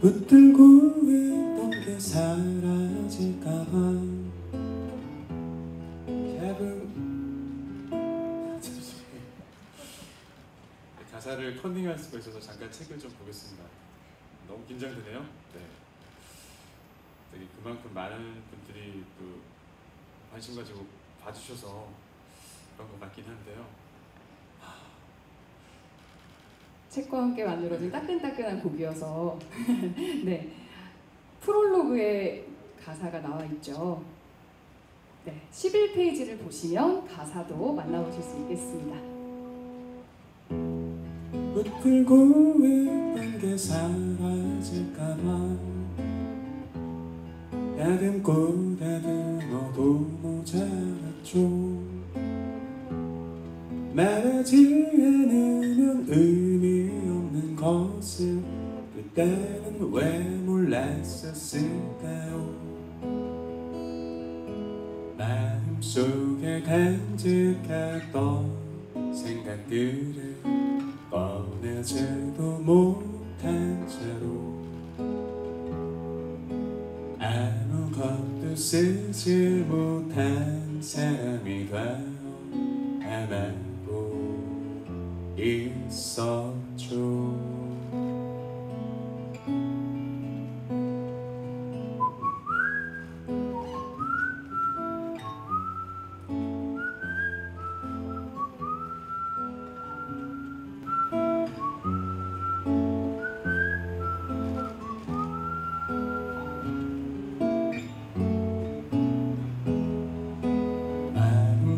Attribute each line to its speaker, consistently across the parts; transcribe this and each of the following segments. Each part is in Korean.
Speaker 1: 붙들고 있던 게 사라질까봐 가사를 컨닝할 수가 있어서 잠깐 책을 좀 보겠습니다. 너무 긴장되네요. 네. 되게 그만큼 많은 분들이 또 관심 가지고 봐주셔서 그런 것 같긴 한데요.
Speaker 2: 책과 함께 만들어진 따끈따끈한 곡이어서 네, 프롤로그에 가사가 나와 있죠. 네, 11페이지를 보시면 가사도 만나보실 수 있겠습니다.
Speaker 1: 붙들고 있던 게 사라질까봐 야듬고 다듬어도 모자랐죠. 말하지 않으면 의미 없는 것을 그때는 왜 몰랐었을까요? 마음속에 간직했던 생각들을 꺼내지도 못한 채로 아무것도 쓰지 못한 사람이 되어 헤매고 있었죠.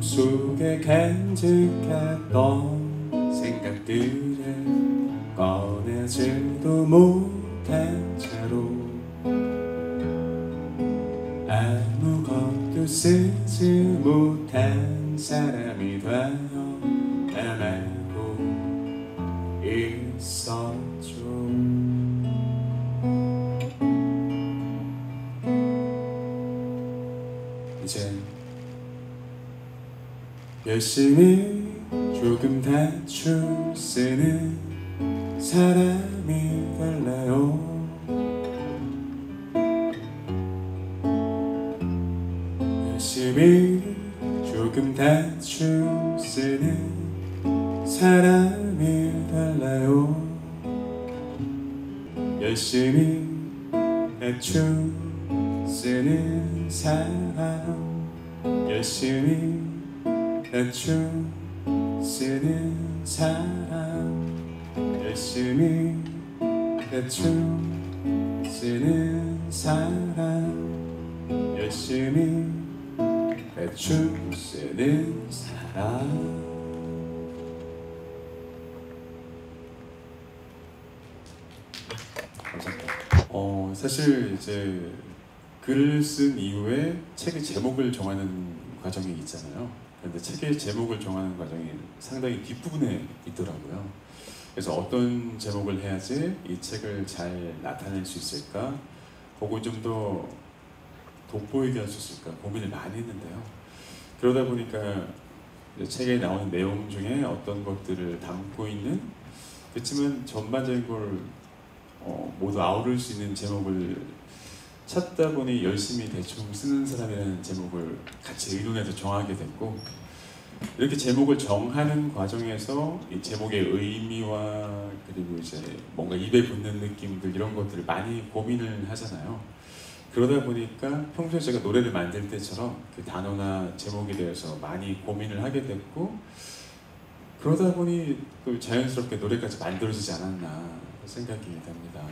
Speaker 1: 속에 간직했던 생각들을 꺼내지도 못한 채로 아무것도 쓰지 못한 사람이 되어 헤매고 있었죠. 이제 열심히 조금 대충 쓰는 사람이 될래요. 열심히 조금 대충 쓰는 사람이 될래요. 열심히 대충 쓰는 사람, 열심히 대충 쓰는 사람, 열심히 대충 쓰는 사람, 열심히 대충 쓰는 사람. 감사합니다. 사실 이제 글을 쓴 이후에 책의 제목을 정하는 과정이 있잖아요. 그런데 책의 제목을 정하는 과정이 상당히 뒷부분에 있더라고요. 그래서 어떤 제목을 해야지 이 책을 잘 나타낼 수 있을까, 혹은 좀 더 돋보이게 할 수 있을까 고민을 많이 했는데요. 그러다 보니까 책에 나오는 내용 중에 어떤 것들을 담고 있는, 그렇지만 전반적인 걸 모두 아우를 수 있는 제목을 찾다 보니 열심히 대충 쓰는 사람이라는 제목을 같이 의논해서 정하게 됐고, 이렇게 제목을 정하는 과정에서 이 제목의 의미와 그리고 이제 뭔가 입에 붙는 느낌들, 이런 것들을 많이 고민을 하잖아요. 그러다 보니까 평소에 제가 노래를 만들 때처럼 그 단어나 제목에 대해서 많이 고민을 하게 됐고, 그러다 보니 또 자연스럽게 노래까지 만들어지지 않았나 생각이 됩니다.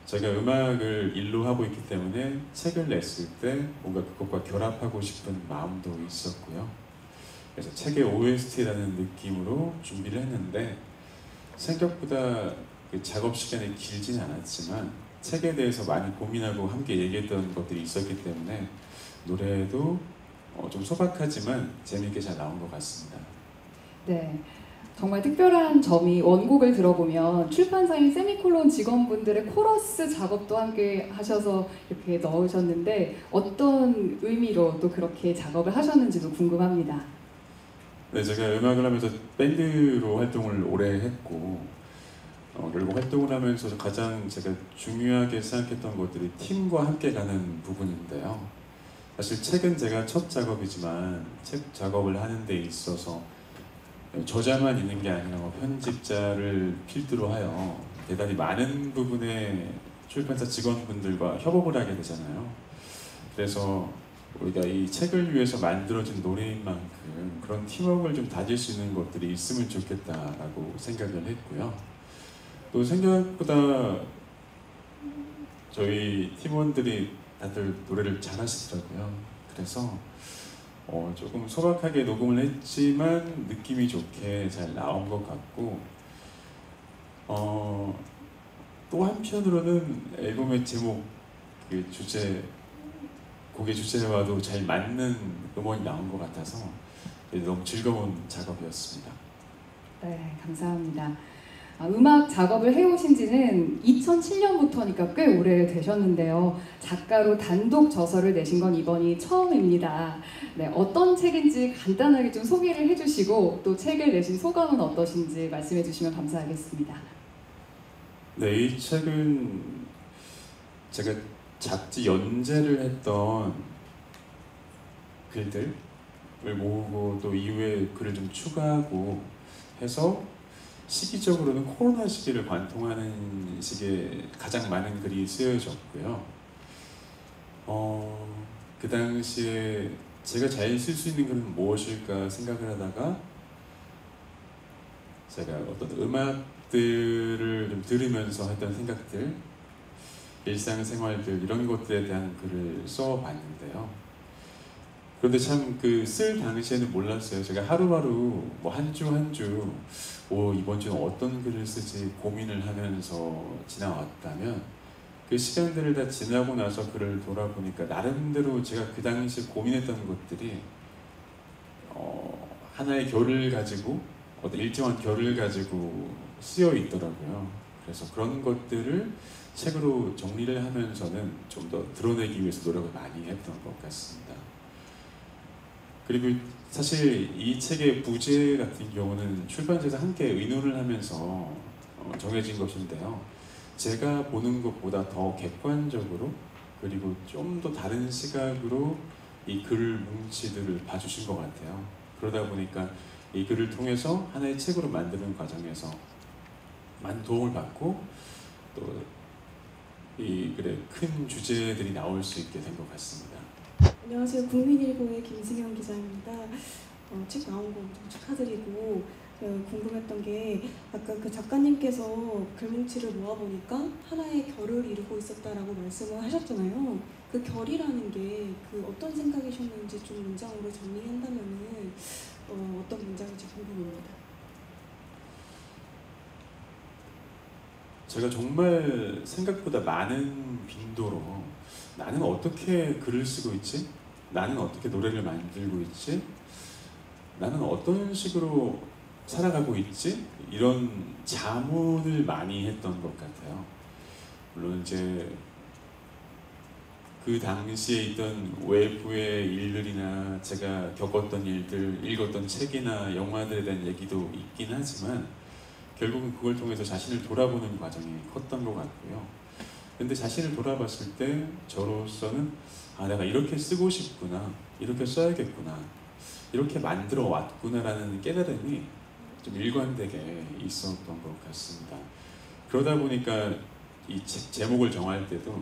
Speaker 1: 제가 음악을 일로 하고 있기 때문에 책을 냈을 때 뭔가 그것과 결합하고 싶은 마음도 있었고요. 그래서 책의 OST라는 느낌으로 준비를 했는데, 생각보다 그 작업 시간이 길진 않았지만 책에 대해서 많이 고민하고 함께 얘기했던 것들이 있었기 때문에 노래도 좀 소박하지만 재미있게 잘 나온 것 같습니다.
Speaker 2: 네, 정말 특별한 점이 원곡을 들어보면 출판사인 세미콜론 직원분들의 코러스 작업도 함께 하셔서 이렇게 넣으셨는데, 어떤 의미로 또 그렇게 작업을 하셨는지도 궁금합니다.
Speaker 1: 네, 제가 음악을 하면서 밴드로 활동을 오래 했고, 결국 활동을 하면서 가장 제가 중요하게 생각했던 것들이 팀과 함께 가는 부분인데요. 사실 책은 제가 첫 작업이지만 책 작업을 하는 데 있어서 저자만 있는 게 아니라 편집자를 필두로 하여 대단히 많은 부분의 출판사 직원분들과 협업을 하게 되잖아요. 그래서 우리가 이 책을 위해서 만들어진 노래인 만큼 그런 팀워크를 좀 다질 수 있는 것들이 있으면 좋겠다라고 생각을 했고요. 또 생각보다 저희 팀원들이 다들 노래를 잘하시더라고요. 그래서 조금 소박하게 녹음을 했지만 느낌이 좋게 잘 나온 것 같고 또 한편으로는 앨범의 제목, 그 주제, 곡의 주제와도 잘 맞는 음원이 나온 것 같아서 너무 즐거운 작업이었습니다.
Speaker 2: 네, 감사합니다. 음악 작업을 해오신 지는 2007년부터니까 꽤 오래 되셨는데요. 작가로 단독 저서를 내신 건 이번이 처음입니다. 네, 어떤 책인지 간단하게 좀 소개를 해주시고 또 책을 내신 소감은 어떠신지 말씀해 주시면 감사하겠습니다.
Speaker 1: 네, 이 책은 제가 잡지 연재를 했던 글들을 모으고 또 이후에 글을 좀 추가하고 해서 시기적으로는 코로나 시기를 관통하는 시기에 가장 많은 글이 쓰여졌고요. 그 당시에 제가 잘 쓸 수 있는 글은 무엇일까 생각을 하다가 제가 어떤 음악들을 좀 들으면서 했던 생각들, 일상생활들 이런 것들에 대한 글을 써봤는데요. 그런데 참 그 쓸 당시에는 몰랐어요. 제가 하루하루 뭐 한 주 한 주 이번 주는 어떤 글을 쓰지 고민을 하면서 지나왔다면 그 시간들을 다 지나고 나서 글을 돌아보니까 나름대로 제가 그 당시 고민했던 것들이 하나의 결을 가지고 어떤 일정한 결을 가지고 쓰여 있더라고요. 그래서 그런 것들을 책으로 정리를 하면서는 좀 더 드러내기 위해서 노력을 많이 했던 것 같습니다. 그리고 사실 이 책의 부제 같은 경우는 출판사에서 함께 의논을 하면서 정해진 것인데요. 제가 보는 것보다 더 객관적으로 그리고 좀 더 다른 시각으로 이 글 뭉치들을 봐주신 것 같아요. 그러다 보니까 이 글을 통해서 하나의 책으로 만드는 과정에서 많은 도움을 받고 또 이 글의 큰 주제들이 나올 수 있게 된 것 같습니다.
Speaker 3: 안녕하세요. 국민일보의 김승현 기자입니다. 책 나온 거 엄청 축하드리고 궁금했던 게 아까 그 작가님께서 글뭉치를 모아보니까 하나의 결을 이루고 있었다라고 말씀을 하셨잖아요. 그 결이라는 게 그 어떤 생각이셨는지 좀 문장으로 정리한다면은 어떤 문장인지 궁금합니다.
Speaker 1: 제가 정말 생각보다 많은 빈도로 나는 어떻게 글을 쓰고 있지? 나는 어떻게 노래를 만들고 있지? 나는 어떤 식으로 살아가고 있지? 이런 자문을 많이 했던 것 같아요. 물론 이제 그 당시에 있던 외부의 일들이나 제가 겪었던 일들, 읽었던 책이나 영화들에 대한 얘기도 있긴 하지만 결국은 그걸 통해서 자신을 돌아보는 과정이 컸던 것 같고요. 근데 자신을 돌아봤을 때 저로서는 내가 이렇게 쓰고 싶구나, 이렇게 써야겠구나, 이렇게 만들어 왔구나라는 깨달음이 좀 일관되게 있었던 것 같습니다. 그러다 보니까 이 책 제목을 정할 때도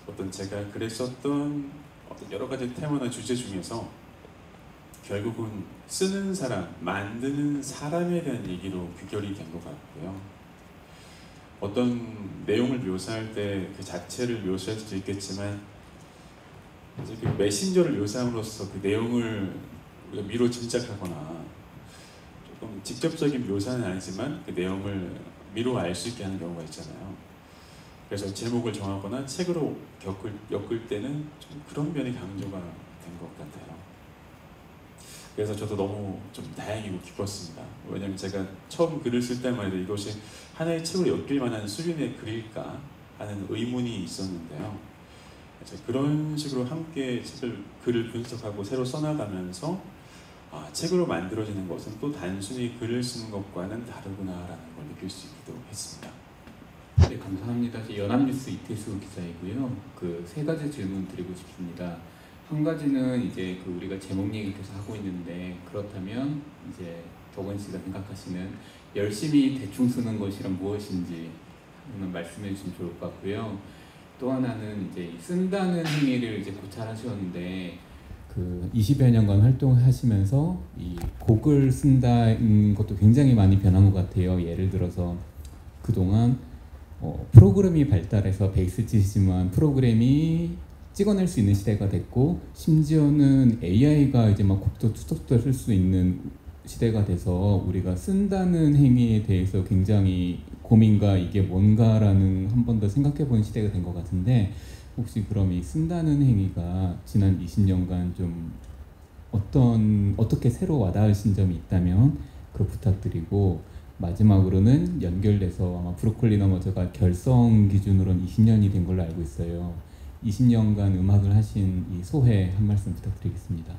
Speaker 1: 어떤 제가 그랬었던 어떤 여러 가지 테마나 주제 중에서 결국은 쓰는 사람, 만드는 사람에 대한 얘기로 귀결이 된 것 같고요. 어떤 내용을 묘사할 때 그 자체를 묘사할 수도 있겠지만 이제 그 메신저를 묘사함으로써 그 내용을 우리가 미로 짐작하거나 조금 직접적인 묘사는 아니지만 그 내용을 미로 알 수 있게 하는 경우가 있잖아요. 그래서 제목을 정하거나 책으로 엮을 때는 좀 그런 면이 강조가 된 것 같아요. 그래서 저도 너무 좀 다행이고 기뻤습니다. 왜냐하면 제가 처음 글을 쓸 때만 해도 이것이 하나의 책으로 엮일 만한 수준의 글일까 하는 의문이 있었는데요. 그래서 그런 식으로 함께 글을 분석하고 새로 써나가면서 책으로 만들어지는 것은 또 단순히 글을 쓰는 것과는 다르구나라는 걸 느낄 수 있기도 했습니다.
Speaker 4: 네, 감사합니다. 연합뉴스 이태수 기자이고요. 그 세 가지 질문 드리고 싶습니다. 한 가지는 이제 그 우리가 제목 얘기 계속 하고 있는데, 그렇다면 이제 덕원 씨가 생각하시는 열심히 대충 쓰는 것이란 무엇인지 한번 말씀해 주시면 좋을 것 같고요. 또 하나는 이제 쓴다는 행위를 이제 고찰하셨는데, 그 20여 년간 활동하시면서 이 곡을 쓴다는 것도 굉장히 많이 변한 것 같아요. 예를 들어서 그동안 프로그램이 발달해서 베이스 치시지만 프로그램이 찍어낼 수 있는 시대가 됐고, 심지어는 AI가 이제 막 곡도 투석도 쓸 수 있는 시대가 돼서 우리가 쓴다는 행위에 대해서 굉장히 고민과 이게 뭔가라는 한 번 더 생각해 보는 시대가 된 것 같은데, 혹시 그럼 이 쓴다는 행위가 지난 20년간 좀 어떻게 새로 와닿으신 점이 있다면 그거 부탁드리고, 마지막으로는 연결돼서 아마 브로콜리 너머저가 결성 기준으로는 20년이 된 걸로 알고 있어요. 20년간 음악을 하신 이 소회 한 말씀 부탁드리겠습니다.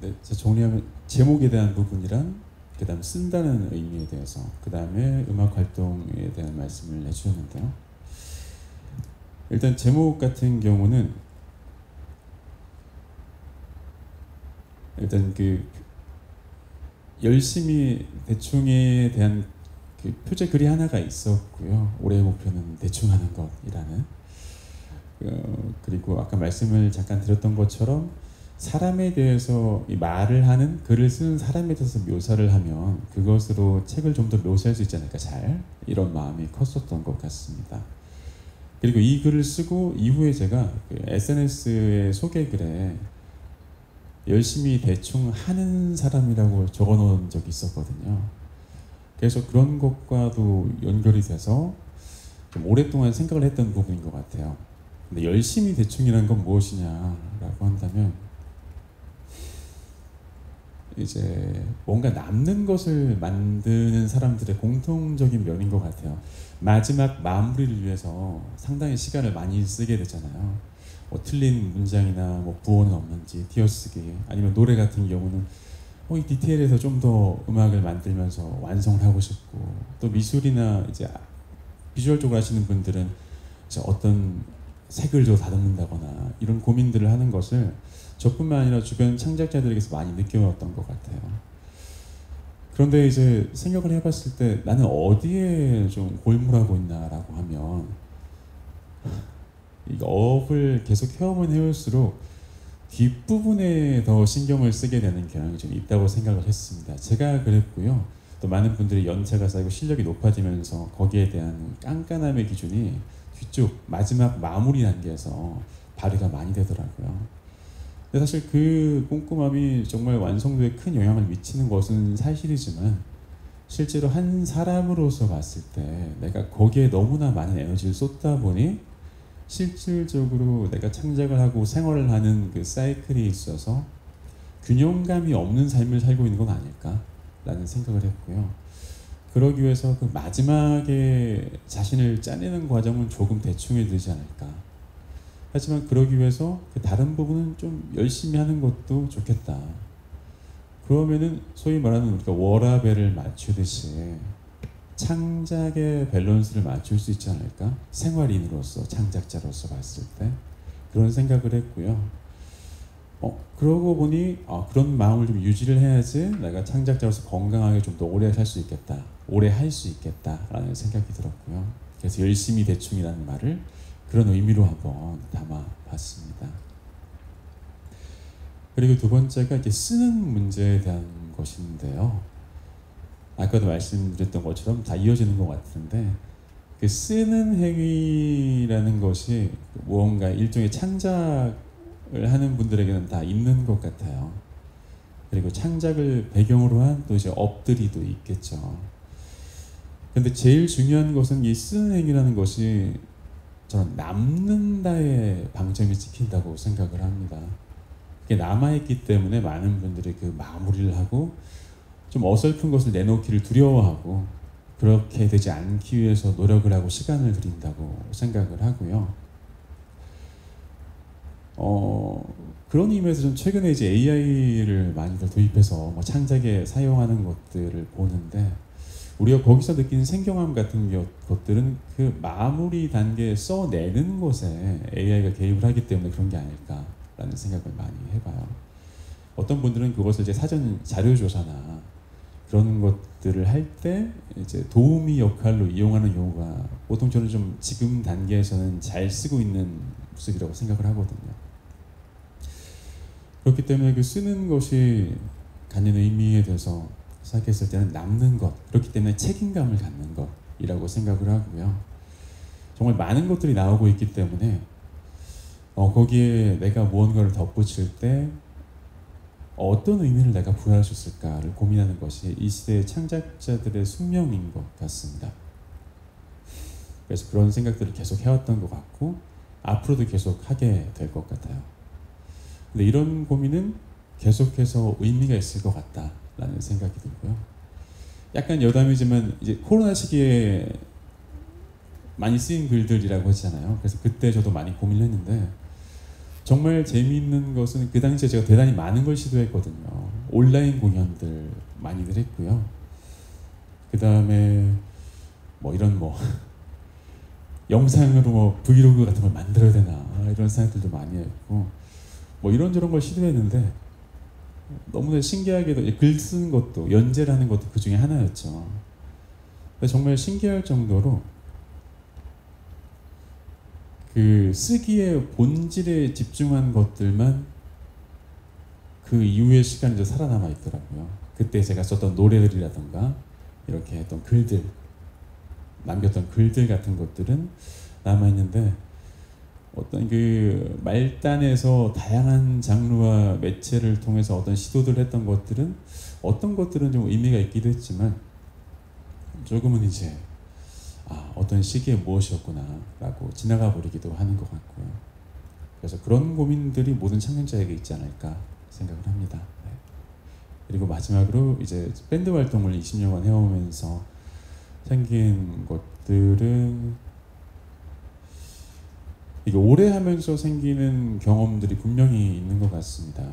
Speaker 1: 네, 제가 정리하면 제목에 대한 부분이랑 그 다음에 쓴다는 의미에 대해서, 그 다음에 음악 활동에 대한 말씀을 해주셨는데요. 일단 제목 같은 경우는 일단 그 열심히 대충에 대한 그 표제 글이 하나가 있었고요. 올해의 목표는 대충 하는 것이라는, 그리고 아까 말씀을 잠깐 드렸던 것처럼 사람에 대해서 이 말을 하는, 글을 쓰는 사람에 대해서 묘사를 하면 그것으로 책을 좀 더 묘사할 수 있지 않을까, 잘, 이런 마음이 컸었던 것 같습니다. 그리고 이 글을 쓰고 이후에 제가 그 SNS의 소개글에 열심히 대충 하는 사람이라고 적어놓은 적이 있었거든요. 그래서 그런 것과도 연결이 돼서 좀 오랫동안 생각을 했던 부분인 것 같아요. 근데 열심히 대충이라는 건 무엇이냐라고 한다면, 이제 뭔가 남는 것을 만드는 사람들의 공통적인 면인 것 같아요. 마지막 마무리를 위해서 상당히 시간을 많이 쓰게 되잖아요. 뭐 틀린 문장이나 뭐 부호는 없는지 띄어쓰기, 아니면 노래 같은 경우는 이 디테일에서 좀 더 음악을 만들면서 완성을 하고 싶고, 또 미술이나 이제 비주얼 쪽으로 하시는 분들은 이제 어떤 색을 더 다듬는다거나 이런 고민들을 하는 것을 저뿐만 아니라 주변 창작자들에게서 많이 느껴왔던 것 같아요. 그런데 이제 생각을 해봤을 때 나는 어디에 좀 골몰하고 있나라고 하면, 이 업을 계속 해오면 해올수록 뒷부분에 더 신경을 쓰게 되는 경향이 좀 있다고 생각을 했습니다. 제가 그랬고요. 또 많은 분들이 연차가 쌓이고 실력이 높아지면서 거기에 대한 깐깐함의 기준이 뒤쪽 마지막 마무리 단계에서 발휘가 많이 되더라고요. 근데 사실 그 꼼꼼함이 정말 완성도에 큰 영향을 미치는 것은 사실이지만, 실제로 한 사람으로서 봤을 때 내가 거기에 너무나 많은 에너지를 쏟다 보니 실질적으로 내가 창작을 하고 생활을 하는 그 사이클이 있어서 균형감이 없는 삶을 살고 있는 건 아닐까라는 생각을 했고요. 그러기 위해서 그 마지막에 자신을 짜내는 과정은 조금 대충해 들지 않을까. 하지만 그러기 위해서 그 다른 부분은 좀 열심히 하는 것도 좋겠다. 그러면은 소위 말하는 우리가 워라밸을 맞추듯이 창작의 밸런스를 맞출 수 있지 않을까? 생활인으로서, 창작자로서 봤을 때 그런 생각을 했고요. 그러고 보니 그런 마음을 좀 유지를 해야지 내가 창작자로서 건강하게 좀 더 오래 살 수 있겠다, 오래 할 수 있겠다라는 생각이 들었고요. 그래서 열심히 대충이라는 말을 그런 의미로 한번 담아봤습니다. 그리고 두 번째가 이제 쓰는 문제에 대한 것인데요. 아까도 말씀드렸던 것처럼 다 이어지는 것 같은데, 그 쓰는 행위라는 것이 무언가 일종의 창작을 하는 분들에게는 다 있는 것 같아요. 그리고 창작을 배경으로 한 또 이제 업들이 또 있겠죠. 근데 제일 중요한 것은 이 쓰는 행위라는 것이 저는 남는다의 방점이 찍힌다고 생각을 합니다. 그게 남아있기 때문에 많은 분들이 그 마무리를 하고 좀 어설픈 것을 내놓기를 두려워하고, 그렇게 되지 않기 위해서 노력을 하고 시간을 들인다고 생각을 하고요. 그런 의미에서 좀 최근에 이제 AI를 많이들 도입해서 뭐 창작에 사용하는 것들을 보는데 우리가 거기서 느끼는 생경함 같은 것들은 그 마무리 단계에 써내는 것에 AI가 개입을 하기 때문에 그런 게 아닐까라는 생각을 많이 해봐요. 어떤 분들은 그것을 이제 사전 자료조사나 그런 것들을 할 때 이제 도우미 역할로 이용하는 경우가 보통 저는 좀 지금 단계에서는 잘 쓰고 있는 모습이라고 생각을 하거든요. 그렇기 때문에 그 쓰는 것이 갖는 의미에 대해서 생각했을 때는 남는 것, 그렇기 때문에 책임감을 갖는 것이라고 생각을 하고요. 정말 많은 것들이 나오고 있기 때문에 거기에 내가 무언가를 덧붙일 때 어떤 의미를 내가 부여할 수 있을까를 고민하는 것이 이 시대의 창작자들의 숙명인 것 같습니다. 그래서 그런 생각들을 계속 해왔던 것 같고 앞으로도 계속 하게 될 것 같아요. 근데 이런 고민은 계속해서 의미가 있을 것 같다라는 생각이 들고요. 약간 여담이지만 이제 코로나 시기에 많이 쓰인 글들이라고 했잖아요. 그래서 그때 저도 많이 고민을 했는데 정말 재미있는 것은 그 당시에 제가 대단히 많은 걸 시도했거든요. 온라인 공연들 많이들 했고요. 그 다음에 뭐 이런 영상으로 뭐 브이로그 같은 걸 만들어야 되나 이런 생각들도 많이 했고 뭐 이런저런 걸 시도했는데 너무나 신기하게도 글 쓰는 것도 연재를 하는 것도 그 중에 하나였죠. 정말 신기할 정도로 그 쓰기의 본질에 집중한 것들만 그 이후의 시간이 좀 살아남아 있더라고요. 그때 제가 썼던 노래들이라던가 이렇게 했던 글들, 남겼던 글들 같은 것들은 남아있는데 어떤 그 말단에서 다양한 장르와 매체를 통해서 어떤 시도들을 했던 것들은 어떤 것들은 좀 의미가 있기도 했지만 조금은 이제 어떤 시기에 무엇이었구나 라고 지나가 버리기도 하는 것 같고요. 그래서 그런 고민들이 모든 창작자에게 있지 않을까 생각을 합니다. 네. 그리고 마지막으로 이제 밴드 활동을 20년간 해오면서 생긴 것들은 이게 오래 하면서 생기는 경험들이 분명히 있는 것 같습니다.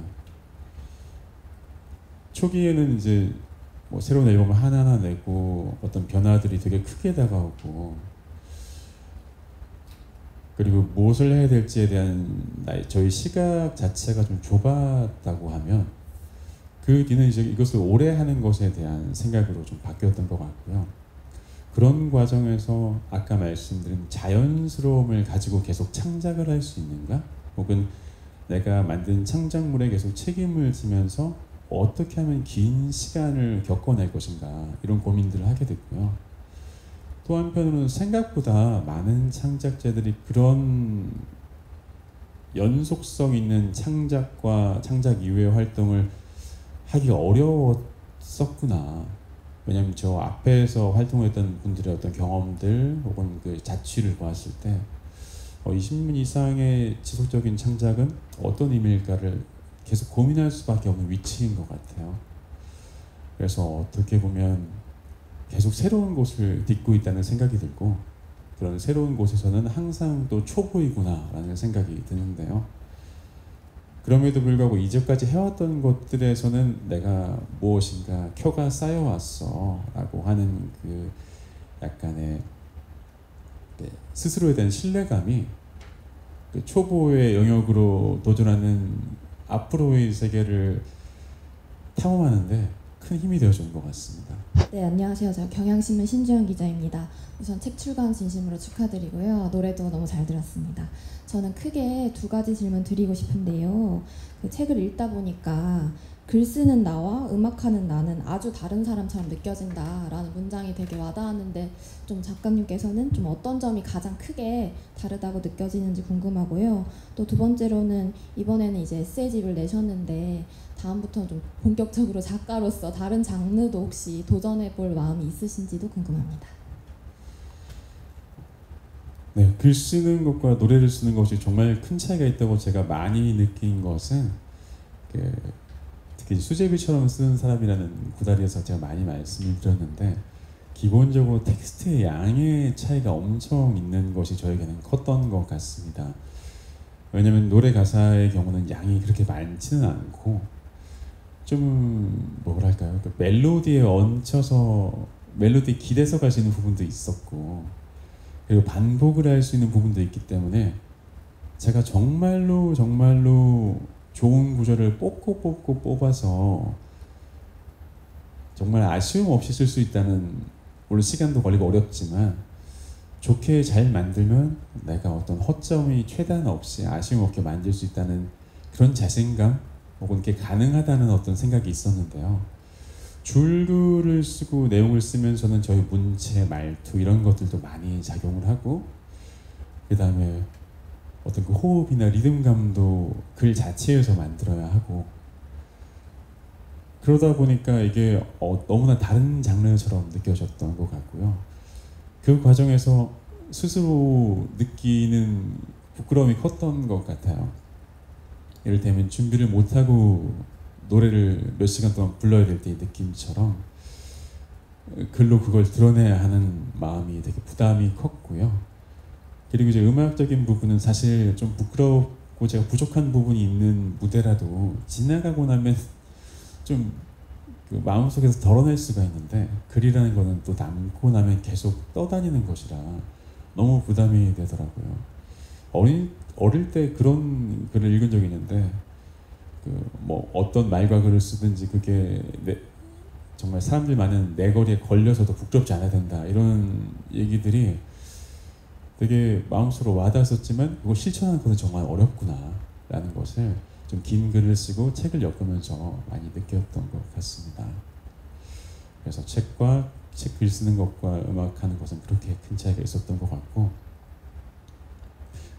Speaker 1: 초기에는 이제 뭐 새로운 앨범을 하나하나 내고 어떤 변화들이 되게 크게 다가오고 그리고 무엇을 해야 될지에 대한 저희 시각 자체가 좀 좁았다고 하면 그 뒤는 이제 이것을 오래 하는 것에 대한 생각으로 좀 바뀌었던 것 같고요. 그런 과정에서 아까 말씀드린 자연스러움을 가지고 계속 창작을 할 수 있는가? 혹은 내가 만든 창작물에 계속 책임을 지면서 어떻게 하면 긴 시간을 겪어낼 것인가 이런 고민들을 하게 됐고요. 또 한편으로는 생각보다 많은 창작자들이 그런 연속성 있는 창작과 창작 이후의 활동을 하기가 어려웠었구나. 왜냐하면 저 앞에서 활동했던 분들의 어떤 경험들 혹은 그 자취를 보았을 때 20년 이상의 지속적인 창작은 어떤 의미일까를 계속 고민할 수밖에 없는 위치인 것 같아요. 그래서 어떻게 보면 계속 새로운 곳을 딛고 있다는 생각이 들고 그런 새로운 곳에서는 항상 또 초보이구나 라는 생각이 드는데요. 그럼에도 불구하고 이제까지 해왔던 것들에서는 내가 무엇인가 켜가 쌓여왔어 라고 하는 그 약간의 스스로에 대한 신뢰감이 그 초보의 영역으로 도전하는 앞으로의 세계를 탐험하는데 큰 힘이 되어주는 것 같습니다.
Speaker 5: 네, 안녕하세요. 저 경향신문 신주영 기자입니다. 우선 책 출간 진심으로 축하드리고요. 노래도 너무 잘 들었습니다. 저는 크게 두 가지 질문 드리고 싶은데요. 그 책을 읽다 보니까 글 쓰는 나와 음악하는 나는 아주 다른 사람처럼 느껴진다라는 문장이 되게 와닿았는데 좀 작가님께서는 좀 어떤 점이 가장 크게 다르다고 느껴지는지 궁금하고요. 또 두 번째로는 이번에는 이제 에세이집을 내셨는데 다음부터는 좀 본격적으로 작가로서 다른 장르도 혹시 도전해볼 마음이 있으신지도 궁금합니다.
Speaker 1: 네, 글 쓰는 것과 노래를 쓰는 것이 정말 큰 차이가 있다고 제가 많이 느낀 것은 특히 수제비처럼 쓰는 사람이라는 구다리에서 제가 많이 말씀을 드렸는데 기본적으로 텍스트의 양의 차이가 엄청 있는 것이 저에게는 컸던 것 같습니다. 왜냐면 노래 가사의 경우는 양이 그렇게 많지는 않고 좀 뭐랄까요, 그 멜로디에 얹혀서 멜로디에 기대서 가시는 부분도 있었고, 그리고 반복을 할 수 있는 부분도 있기 때문에 제가 정말로 좋은 구절을 뽑고 뽑아서 정말 아쉬움 없이 쓸 수 있다는, 물론 시간도 걸리고 어렵지만 좋게 잘 만들면 내가 어떤 허점이 최대한 없이 아쉬움 없게 만들 수 있다는 그런 자신감, 혹은 그게 가능하다는 어떤 생각이 있었는데요. 줄글을 쓰고 내용을 쓰면서는 저희 문체, 말투 이런 것들도 많이 작용을 하고, 그 다음에 어떤 그 호흡이나 리듬감도 글 자체에서 만들어야 하고, 그러다 보니까 이게 너무나 다른 장르처럼 느껴졌던 것 같고요. 그 과정에서 스스로 느끼는 부끄러움이 컸던 것 같아요. 이를테면 준비를 못하고 노래를 몇 시간 동안 불러야 될 때의 느낌처럼 글로 그걸 드러내야 하는 마음이 되게 부담이 컸고요. 그리고 이제 음악적인 부분은 사실 좀 부끄럽고 제가 부족한 부분이 있는 무대라도 지나가고 나면 좀 그 마음속에서 덜어낼 수가 있는데, 글이라는 거는 또 남고 나면 계속 떠다니는 것이라 너무 부담이 되더라고요. 어릴 때 그런 글을 읽은 적이 있는데, 뭐 어떤 말과 글을 쓰든지 그게 정말 사람들 많은 내거리에 걸려서도 부끄럽지 않아야 된다, 이런 얘기들이 되게 마음속으로 와닿았었지만 그걸 실천하는 것은 정말 어렵구나 라는 것을 좀 긴 글을 쓰고 책을 엮으면서 많이 느꼈던 것 같습니다. 그래서 책 글 쓰는 것과 음악하는 것은 그렇게 큰 차이가 있었던 것 같고,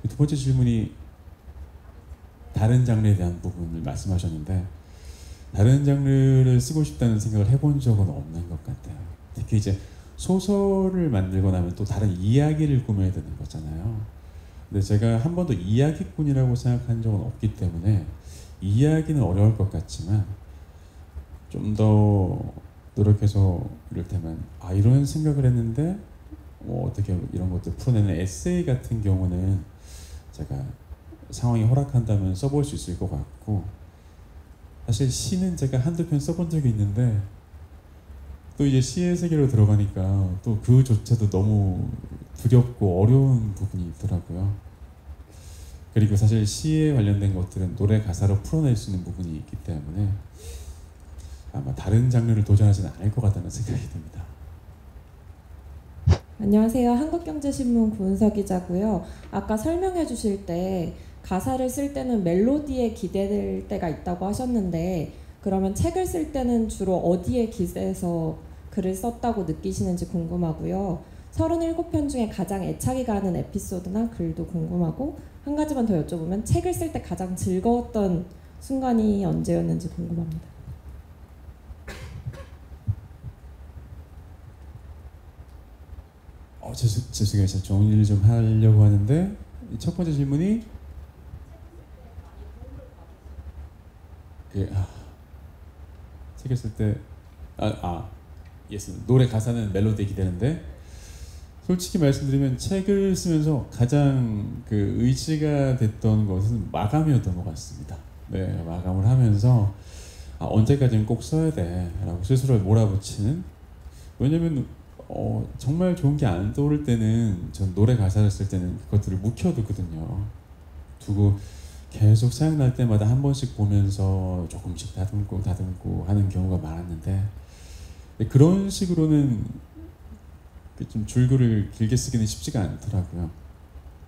Speaker 1: 두 번째 질문이 다른 장르에 대한 부분을 말씀하셨는데, 다른 장르를 쓰고 싶다는 생각을 해본 적은 없는 것 같아요. 특히 이제 소설을 만들고 나면 또 다른 이야기를 꾸며야 되는 거잖아요. 근데 제가 한 번도 이야기꾼이라고 생각한 적은 없기 때문에 이야기는 어려울 것 같지만, 좀 더 노력해서 이를테면 이런 생각을 했는데 어떻게 이런 것들 풀어내는 에세이 같은 경우는 제가 상황이 허락한다면 써볼 수 있을 것 같고, 사실 시는 제가 한두 편 써본 적이 있는데 또 이제 시의 세계로 들어가니까 또 그조차도 너무 두렵고 어려운 부분이 있더라고요. 그리고 사실 시에 관련된 것들은 노래 가사로 풀어낼 수 있는 부분이 있기 때문에 아마 다른 장르를 도전하지는 않을 것 같다는 생각이 듭니다.
Speaker 6: 안녕하세요. 한국경제신문 고은서 기자고요. 아까 설명해 주실 때 가사를 쓸 때는 멜로디에 기대될 때가 있다고 하셨는데, 그러면 책을 쓸 때는 주로 어디에 기대서 글을 썼다고 느끼시는지 궁금하고요. 37편 중에 가장 애착이 가는 에피소드나 글도 궁금하고, 한 가지만 더 여쭤보면 책을 쓸 때 가장 즐거웠던 순간이 언제였는지 궁금합니다.
Speaker 1: 죄송해요. 제가 정리를 좀 하려고 하는데, 첫 번째 질문이 책을 쓸 때 노래 가사는 멜로디에 기대는데, 솔직히 말씀드리면 책을 쓰면서 가장 그 의지가 됐던 것은 마감이었던 것 같습니다. 네, 마감을 하면서 언제까지는 꼭 써야 돼 라고 스스로를 몰아붙이는, 왜냐면 정말 좋은 게 안 떠오를 때는 전 노래 가사를 쓸 때는 그것들을 묵혀두거든요. 두고 계속 생각날 때마다 한 번씩 보면서 조금씩 다듬고 하는 경우가 많았는데, 그런 식으로는 좀 줄글을 길게 쓰기는 쉽지가 않더라고요.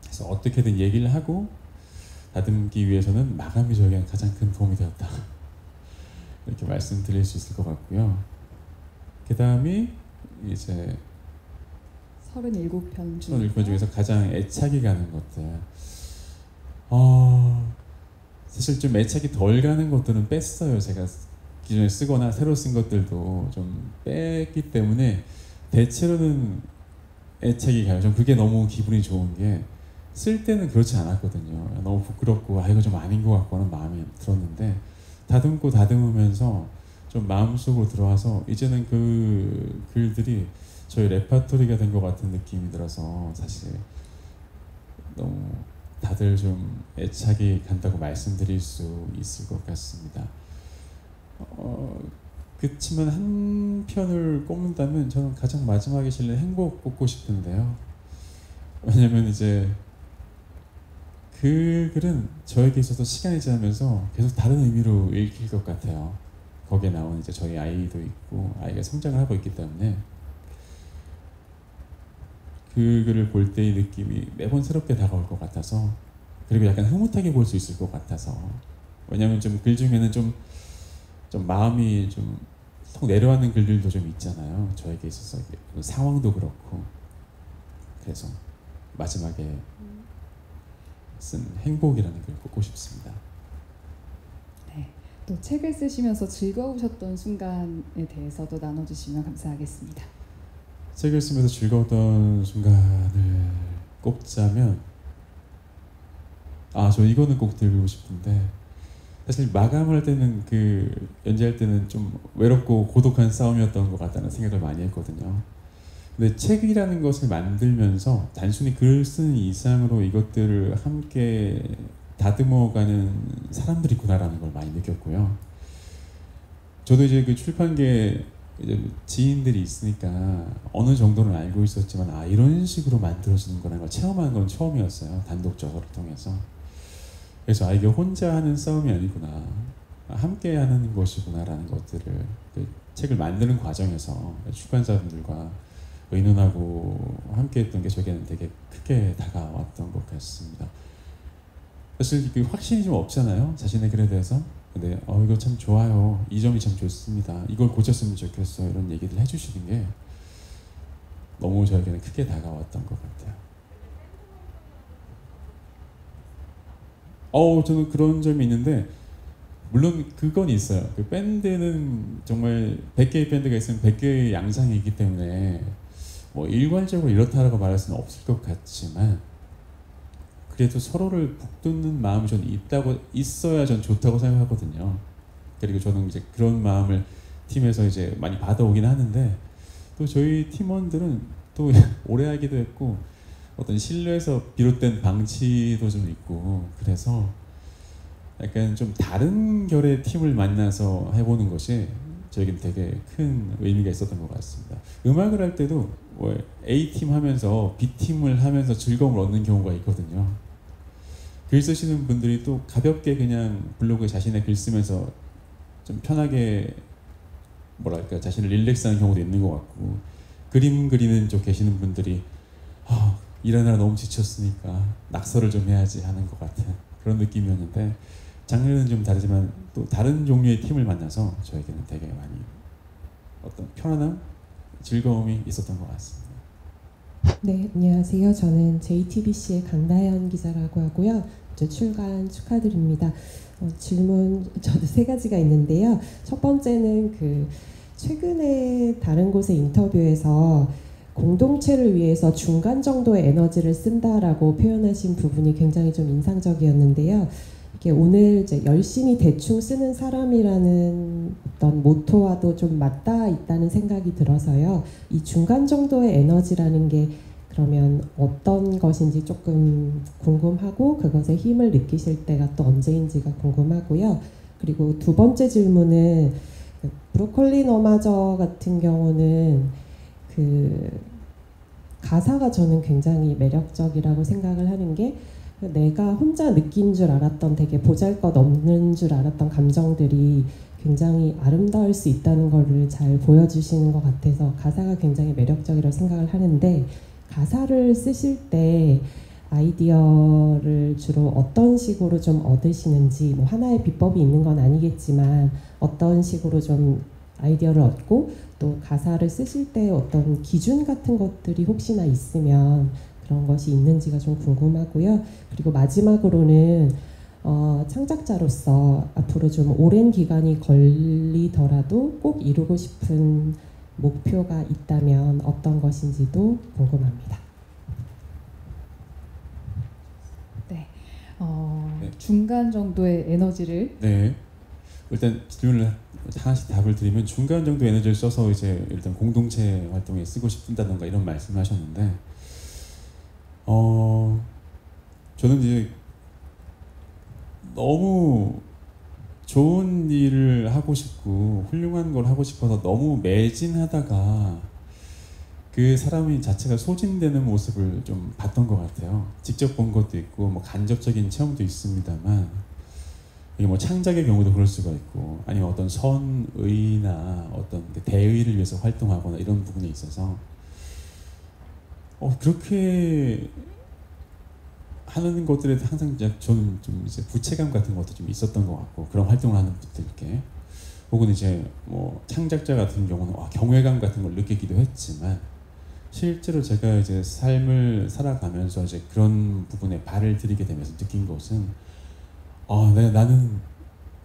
Speaker 1: 그래서 어떻게든 얘기를 하고 다듬기 위해서는 마감이 저에게 가장 큰 도움이 되었다, 이렇게 말씀드릴 수 있을 것 같고요. 그 다음이 이제
Speaker 2: 37편
Speaker 1: 37편 중에서 가장 애착이 가는 것들, 사실 좀 애착이 덜 가는 것들은 뺐어요. 제가 기존에 쓰거나 새로 쓴 것들도 좀 뺐기 때문에 대체로는 애착이 가요. 좀 그게 너무 기분이 좋은 게, 쓸 때는 그렇지 않았거든요. 너무 부끄럽고 이거 좀 아닌 것 같고 하는 마음이 들었는데, 다듬으면서 좀 마음속으로 들어와서 이제는 그 글들이 저희 레파토리가 된 것 같은 느낌이 들어서 사실 너무 다들 좀 애착이 간다고 말씀드릴 수 있을 것 같습니다. 그치만 한 편을 꼽는다면 저는 가장 마지막에 실린 행복 꼽고 싶은데요. 왜냐면 이제 그 글은 저에게 있어서 시간이 지나면서 계속 다른 의미로 읽힐 것 같아요. 거기에 나온 이제 저희 아이도 있고 아이가 성장을 하고 있기 때문에 그 글을 볼 때의 느낌이 매번 새롭게 다가올 것 같아서, 그리고 약간 흐뭇하게 볼 수 있을 것 같아서. 왜냐면 좀 글 중에는 좀 마음이 좀 턱 내려앉는 글들도 좀 있잖아요. 저에게 있어서 상황도 그렇고. 그래서 마지막에 쓴 행복이라는 글 꼽고 싶습니다.
Speaker 2: 네, 또 책을 쓰시면서 즐거우셨던 순간에 대해서도 나눠주시면 감사하겠습니다.
Speaker 1: 책을 쓰면서 즐거웠던 순간을 꼽자면, 저 이거는 꼭 들고 싶은데, 사실 마감할 때는 연재할 때는 좀 외롭고 고독한 싸움이었던 것 같다는 생각을 많이 했거든요. 근데 책이라는 것을 만들면서 단순히 글을 쓰는 이상으로 이것들을 함께 다듬어가는 사람들이 있구나라는 걸 많이 느꼈고요. 저도 이제 그 출판계 이제 지인들이 있으니까 어느 정도는 알고 있었지만 이런 식으로 만들어지는 거라는 걸 체험한 건 처음이었어요. 단독 저서를 통해서. 그래서 이게 혼자 하는 싸움이 아니구나, 함께 하는 것이구나라는 것들을 그 책을 만드는 과정에서 출판사분들과 의논하고 함께 했던 게 저에게는 되게 크게 다가왔던 것 같습니다. 사실 그 확신이 좀 없잖아요, 자신의 글에 대해서. 근데 이거 참 좋아요, 이 점이 참 좋습니다, 이걸 고쳤으면 좋겠어, 이런 얘기를 해주시는 게 너무 저에게는 크게 다가왔던 것 같아요. 저는 그런 점이 있는데, 물론 그건 있어요. 그 밴드는 정말 100개의 밴드가 있으면 100개의 양상이 있기 때문에 뭐 일괄적으로 이렇다라고 말할 수는 없을 것 같지만, 그래도 서로를 북돋는 마음이 전 있어야 전 좋다고 생각하거든요. 그리고 저는 이제 그런 마음을 팀에서 이제 많이 받아오긴 하는데, 또 저희 팀원들은 또 오래 하기도 했고 어떤 신뢰에서 비롯된 방치도 좀 있고, 그래서 약간 좀 다른 결의 팀을 만나서 해보는 것이 저에겐 되게 큰 의미가 있었던 것 같습니다. 음악을 할 때도 A팀 하면서 B팀을 하면서 즐거움을 얻는 경우가 있거든요. 글 쓰시는 분들이 또 가볍게 그냥 블로그에 자신의 글 쓰면서 좀 편하게 자신을 릴렉스하는 경우도 있는 것 같고, 그림 그리는 쪽 계시는 분들이 일하느라 너무 지쳤으니까 낙서를 좀 해야지 하는 것 같은 그런 느낌이었는데, 장르는 좀 다르지만 또 다른 종류의 팀을 만나서 저에게는 되게 많이 어떤 편안함, 즐거움이 있었던 것 같습니다.
Speaker 6: 네, 안녕하세요. 저는 JTBC의 강다현 기자라고 하고요. 출간 축하드립니다. 질문 저도 3가지가 있는데요. 첫 번째는 최근에 다른 곳의 인터뷰에서 공동체를 위해서 중간 정도의 에너지를 쓴다라고 표현하신 부분이 굉장히 좀 인상적이었는데요. 이게 오늘 이제 열심히 대충 쓰는 사람이라는 어떤 모토와도 좀 맞닿아 있다는 생각이 들어서요. 이 중간 정도의 에너지라는 게 그러면 어떤 것인지 조금 궁금하고, 그것에 힘을 느끼실 때가 또 언제인지가 궁금하고요. 그리고 두 번째 질문은 브로콜리 너마저 같은 경우는 가사가 저는 굉장히 매력적이라고 생각을 하는 게, 내가 혼자 느낀 줄 알았던, 되게 보잘것없는 줄 알았던 감정들이 굉장히 아름다울 수 있다는 것을 잘 보여주시는 것 같아서 가사가 굉장히 매력적이라고 생각을 하는데, 가사를 쓰실 때 아이디어를 주로 어떤 식으로 좀 얻으시는지, 뭐 하나의 비법이 있는 건 아니겠지만 어떤 식으로 좀 아이디어를 얻고, 또 가사를 쓰실 때 어떤 기준 같은 것들이 혹시나 있으면 그런 것이 있는지가 좀 궁금하고요. 그리고 마지막으로는 창작자로서 앞으로 좀 오랜 기간이 걸리더라도 꼭 이루고 싶은 목표가 있다면 어떤 것인지도 궁금합니다.
Speaker 2: 네, 중간 정도의 에너지를.
Speaker 1: 네, 일단 질문을 하나씩 답을 드리면, 중간 정도 에너지를 써서 이제 일단 공동체 활동에 쓰고 싶다던가 이런 말씀을 하셨는데, 저는 이제 너무 좋은 일을 하고 싶고 훌륭한 걸 하고 싶어서 너무 매진하다가 그 사람이 자체가 소진되는 모습을 좀 봤던 것 같아요. 직접 본 것도 있고 뭐 간접적인 체험도 있습니다만, 이게 뭐 창작의 경우도 그럴 수가 있고 아니면 어떤 선의나 어떤 대의를 위해서 활동하거나 이런 부분에 있어서 그렇게 하는 것들에 항상 저는 좀 이제 부채감 같은 것도 좀 있었던 것 같고, 그런 활동을 하는 분들께, 혹은 이제 뭐 창작자 같은 경우는 경외감 같은 걸 느끼기도 했지만, 실제로 제가 이제 삶을 살아가면서 이제 그런 부분에 발을 들이게 되면서 느낀 것은 나는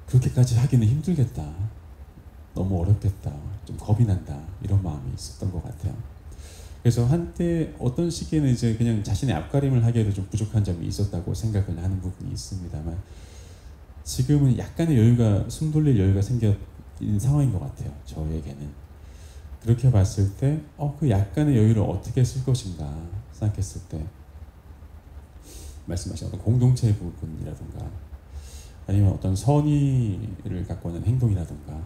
Speaker 1: 그렇게까지 하기는 힘들겠다, 너무 어렵겠다, 좀 겁이 난다, 이런 마음이 있었던 것 같아요. 그래서 한때 어떤 시기에는 이제 그냥 자신의 앞가림을 하기에도 좀 부족한 점이 있었다고 생각을 하는 부분이 있습니다만, 지금은 약간의 여유가, 숨 돌릴 여유가 생긴 상황인 것 같아요. 저에게는. 그렇게 봤을 때 그 약간의 여유를 어떻게 쓸 것인가 생각했을 때, 말씀하신 어떤 공동체의 부분이라든가 아니면 어떤 선의를 갖고 있는 행동이라든가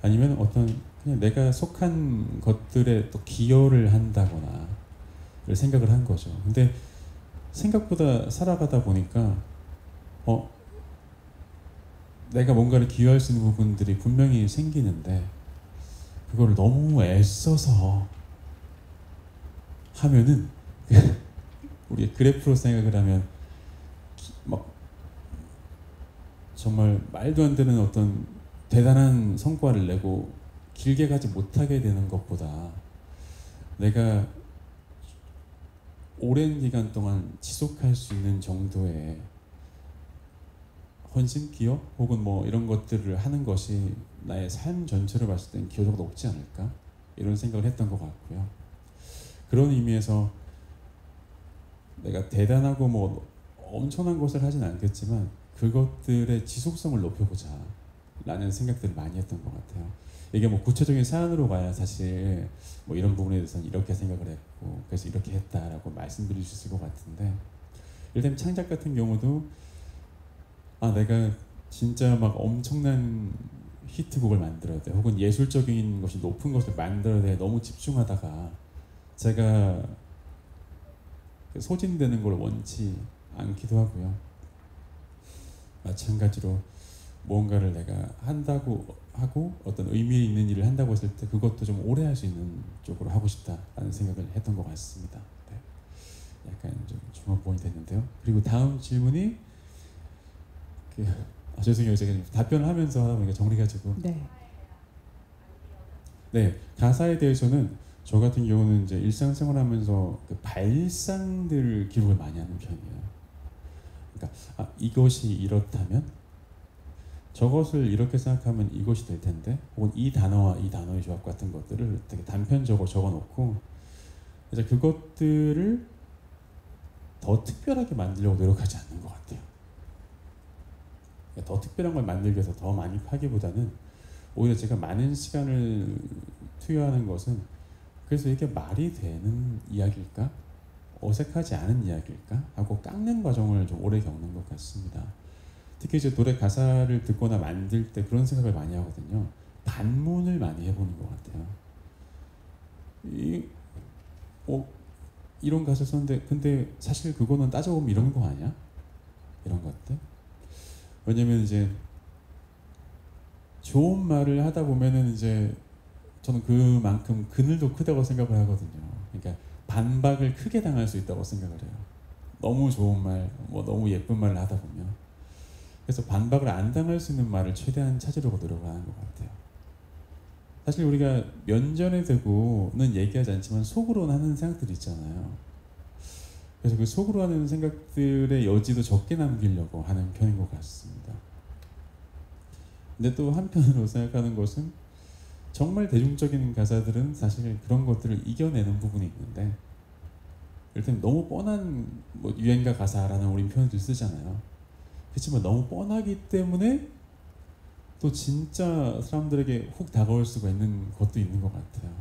Speaker 1: 아니면 어떤 그냥 내가 속한 것들에 또 기여를 한다거나를 생각을 한 거죠. 근데 생각보다 살아가다 보니까 내가 뭔가를 기여할 수 있는 부분들이 분명히 생기는데, 그거를 너무 애써서 하면은 우리 그래프로 생각을 하면 막 정말 말도 안 되는 어떤 대단한 성과를 내고 길게 가지 못하게 되는 것보다, 내가 오랜 기간 동안 지속할 수 있는 정도의 헌신, 기여 혹은 뭐 이런 것들을 하는 것이 나의 삶 전체를 봤을 땐 기여도가 높지 않을까, 이런 생각을 했던 것 같고요. 그런 의미에서 내가 대단하고 뭐 엄청난 것을 하진 않겠지만 그것들의 지속성을 높여보자 라는 생각들을 많이 했던 것 같아요. 이게 뭐 구체적인 사안으로 가야 사실 뭐 이런 부분에 대해서는 이렇게 생각을 했고 그래서 이렇게 했다라고 말씀드릴 수 있을 것 같은데, 예를 들면 창작 같은 경우도 내가 진짜 막 엄청난 히트곡을 만들어야 돼, 혹은 예술적인 것이 높은 것을 만들어야 돼, 너무 집중하다가 제가 소진되는 걸 원치 않기도 하고요. 마찬가지로 뭔가를 내가 한다고 하고 어떤 의미 있는 일을 한다고 했을 때 그것도 좀 오래 할 수 있는 쪽으로 하고 싶다라는 생각을 했던 것 같습니다. 네. 약간 좀 종합본이 됐는데요. 그리고 다음 질문이 죄송해요, 제가 답변을 하면서 하다 보니까 정리가 지고. 네, 가사에 대해서는 저 같은 경우는 이제 일상생활하면서 그 발상들 기록을 많이 하는 편이에요. 그러니까 이것이 이렇다면, 저것을 이렇게 생각하면 이것이 될 텐데, 혹은 이 단어와 이 단어의 조합 같은 것들을 되게 단편적으로 적어놓고 이제 그것들을 더 특별하게 만들려고 노력하지 않는 것 같아요. 더 특별한 걸 만들기 위해서 더 많이 하기보다는 오히려 제가 많은 시간을 투여하는 것은, 그래서 이게 말이 되는 이야기일까? 어색하지 않은 이야기일까? 하고 깎는 과정을 좀 오래 겪는 것 같습니다. 특히 이제 노래 가사를 듣거나 만들 때 그런 생각을 많이 하거든요. 반문을 많이 해보는 것 같아요. 이런 가사 썼는데 근데 사실 그거는 따져보면 이런 거 아니야? 이런 것들. 왜냐면 이제 좋은 말을 하다 보면은 이제 저는 그만큼 그늘도 크다고 생각을 하거든요. 그러니까 반박을 크게 당할 수 있다고 생각을 해요. 너무 좋은 말, 뭐 너무 예쁜 말을 하다 보면. 그래서 반박을 안 당할 수 있는 말을 최대한 찾으려고 노력을 하는 것 같아요. 사실 우리가 면전에 대고는 얘기하지 않지만 속으로는 하는 생각들이 있잖아요. 그래서 그 속으로 하는 생각들의 여지도 적게 남기려고 하는 편인 것 같습니다. 근데 또 한편으로 생각하는 것은, 정말 대중적인 가사들은 사실 그런 것들을 이겨내는 부분이 있는데, 예를 들면 너무 뻔한 뭐 유행가 가사라는 우린 표현도 쓰잖아요. 그렇지만 너무 뻔하기 때문에 또 진짜 사람들에게 훅 다가올 수가 있는 것도 있는 것 같아요.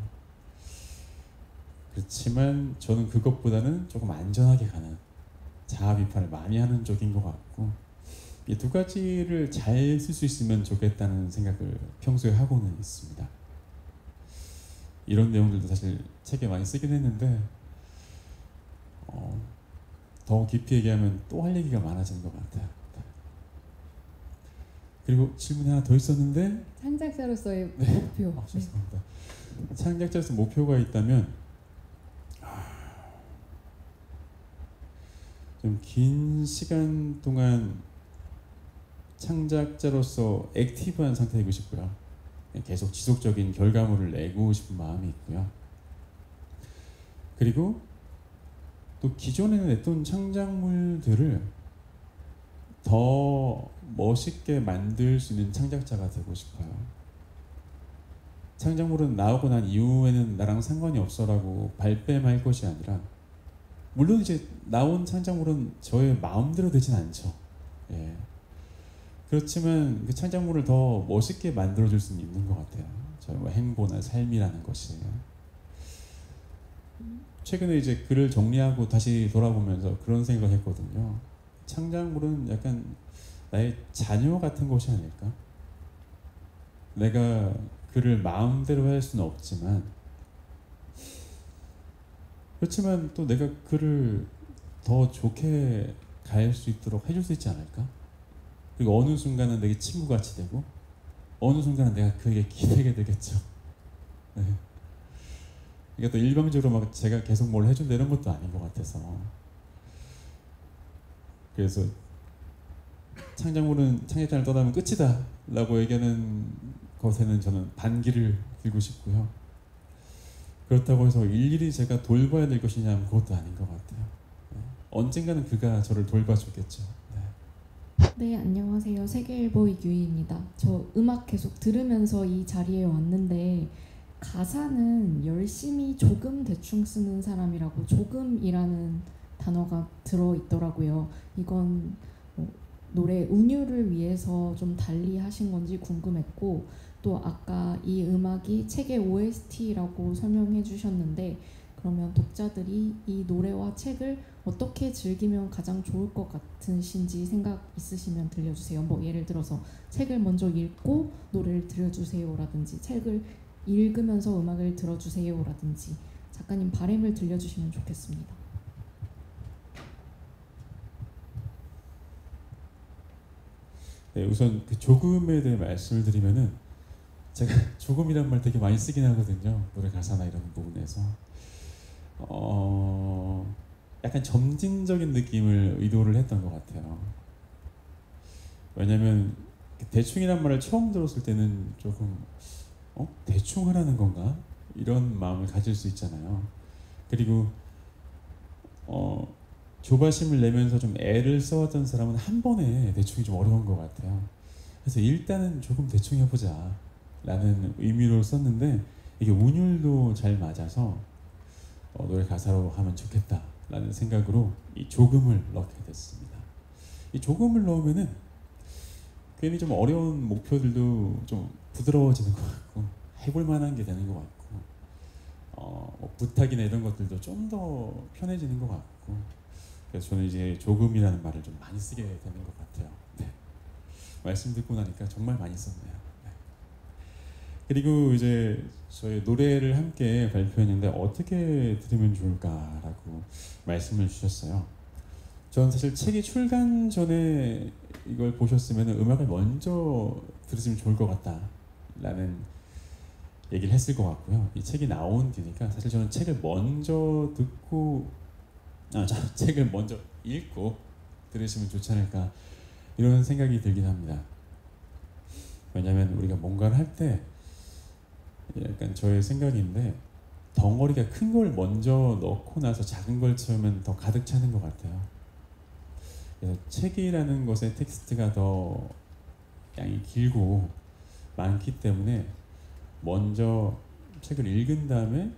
Speaker 1: 그렇지만 저는 그것보다는 조금 안전하게 가는, 자아 비판을 많이 하는 쪽인 것 같고, 이 두 가지를 잘 쓸 수 있으면 좋겠다는 생각을 평소에 하고는 있습니다. 이런 내용들도 사실 책에 많이 쓰긴 했는데 더 깊이 얘기하면 또 할 얘기가 많아지는 것 같아요. 그리고 질문이 하나 더 있었는데,
Speaker 2: 창작자로서의 목표.
Speaker 1: 죄송합니다. 창작자로서 목표가 있다면 좀 긴 시간 동안 창작자로서 액티브한 상태이고 싶고요. 계속 지속적인 결과물을 내고 싶은 마음이 있고요. 그리고 또 기존에 냈던 창작물들을 더 멋있게 만들 수 있는 창작자가 되고 싶어요. 창작물은 나오고 난 이후에는 나랑 상관이 없어라고 발뺌할 것이 아니라, 물론 이제 나온 창작물은 저의 마음대로 되진 않죠. 예. 그렇지만 그 창작물을 더 멋있게 만들어줄 수는 있는 것 같아요. 저의 행보나 삶이라는 것이. 최근에 이제 글을 정리하고 다시 돌아보면서 그런 생각을 했거든요. 창작물은 약간 나의 자녀 같은 것이 아닐까? 내가 글을 마음대로 할 수는 없지만, 그렇지만 또 내가 글을 더 좋게 갈 수 있도록 해줄 수 있지 않을까? 그리고 어느 순간은 내게 친구같이 되고, 어느 순간은 내가 그에게 기대게 되겠죠. 네. 이게 또 일방적으로 막 제가 계속 뭘 해준다 이런 것도 아닌 것 같아서, 그래서 창작물은 창작자를 떠나면 끝이다 라고 얘기하는 것에는 저는 반기를 들고 싶고요. 그렇다고 해서 일일이 제가 돌봐야 될 것이냐 하면 그것도 아닌 것 같아요. 언젠가는 그가 저를 돌봐주겠죠.
Speaker 5: 네, 안녕하세요. 세계일보 이규희입니다. 저 음악 계속 들으면서 이 자리에 왔는데, 가사는 열심히 조금 대충 쓰는 사람이라고 조금이라는 단어가 들어있더라고요. 이건 노래 운율을 위해서 좀 달리 하신 건지 궁금했고, 또 아까 이 음악이 책의 OST라고 설명해 주셨는데, 그러면 독자들이 이 노래와 책을 어떻게 즐기면 가장 좋을 것 같으신지 생각 있으시면 들려주세요. 뭐 예를 들어서 책을 먼저 읽고 노래를 들려주세요라든지, 책을 읽으면서 음악을 들어주세요라든지, 작가님 바람을 들려주시면 좋겠습니다.
Speaker 1: 네, 우선 그 조금에 대해 말씀을 드리면은, 제가 조금이란 말 되게 많이 쓰긴 하거든요. 노래 가사나 이런 부분에서. 약간 점진적인 느낌을 의도를 했던 것 같아요. 왜냐면 대충이란 말을 처음 들었을 때는 조금 대충 하라는 건가? 이런 마음을 가질 수 있잖아요. 그리고 조바심을 내면서 좀 애를 써왔던 사람은 한 번에 대충이 좀 어려운 것 같아요. 그래서 일단은 조금 대충 해보자 라는 의미로 썼는데, 이게 운율도 잘 맞아서 노래 가사로 하면 좋겠다 라는 생각으로 이 조금을 넣게 됐습니다. 이 조금을 넣으면은 괜히 좀 어려운 목표들도 좀 부드러워지는 것 같고, 해볼 만한 게 되는 것 같고, 부탁이나 이런 것들도 좀 더 편해지는 것 같고, 그래서 저는 이제 조금이라는 말을 좀 많이 쓰게 되는 것 같아요. 네. 말씀 듣고 나니까 정말 많이 썼네요. 네. 그리고 이제 저희 노래를 함께 발표했는데 어떻게 들으면 좋을까라고 말씀을 주셨어요. 저는 사실 책이 출간 전에 이걸 보셨으면 음악을 먼저 들으시면 좋을 것 같다라는 얘기를 했을 것 같고요. 이 책이 나온 뒤니까 사실 저는 책을 먼저 듣고 책을 먼저 읽고 들으시면 좋지 않을까 이런 생각이 들긴 합니다. 왜냐하면 우리가 뭔가를 할 때 약간 저의 생각인데, 덩어리가 큰 걸 먼저 넣고 나서 작은 걸 채우면 더 가득 차는 것 같아요. 그래서 책이라는 것의 텍스트가 더 양이 길고 많기 때문에 먼저 책을 읽은 다음에